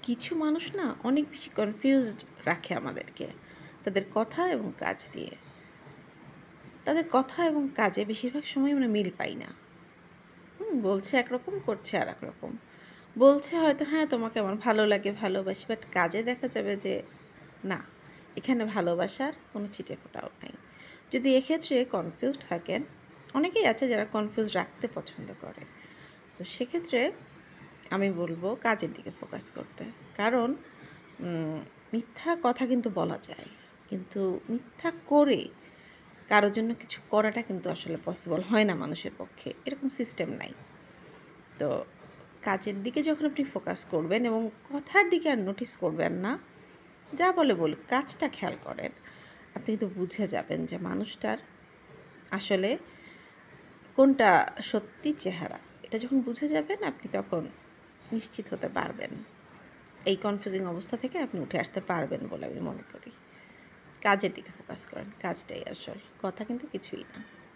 কিছু মানুষ না অনেক বেশি কনফিউজড রাখে আমাদেরকে তাদের কথা এবং কাজ দিয়ে। তাদের কথা এবং কাজে বেশিরভাগ সময় আমরা মিল পাই না। বলছে একরকম, করছে আরেক রকম। বলছে হয়তো হ্যাঁ, তোমাকে আমার ভালো লাগে, ভালোবাসি। বাট কাজে দেখা যাবে যে না, এখানে ভালোবাসার কোনো ছিটেফোঁটাও নাই। যদি এক্ষেত্রে কনফিউজড থাকেন, অনেকেই আছে যারা কনফিউজ রাখতে পছন্দ করে। তো সেক্ষেত্রে আমি বলব কাজের দিকে ফোকাস করতে। কারণ মিথ্যা কথা কিন্তু বলা যায়। কিন্তু মিথ্যা করে কারো জন্য কিছু করাটা কিন্তু আসলে পসিবল হয় না মানুষের পক্ষে। এরকম সিস্টেম নাই। তো কাজের দিকে যখন আপনি ফোকাস করবেন এবং কথার দিকে আর নোটিস করবেন না, যা বলে বলুক, কাজটা খেয়াল করেন। আপনি কিন্তু বুঝে যাবেন যে মানুষটার আসলে কোনটা সত্যি চেহারা। এটা যখন বুঝে যাবেন আপনি তখন নিশ্চিত হতে পারবেন। এই কনফিউজিং অবস্থা থেকে আপনি উঠে আসতে পারবেন বলে আমি মনে করি। কাজের দিকে ফোকাস করেন। কাজটাই আসল। কথা কিন্তু কিছুই না।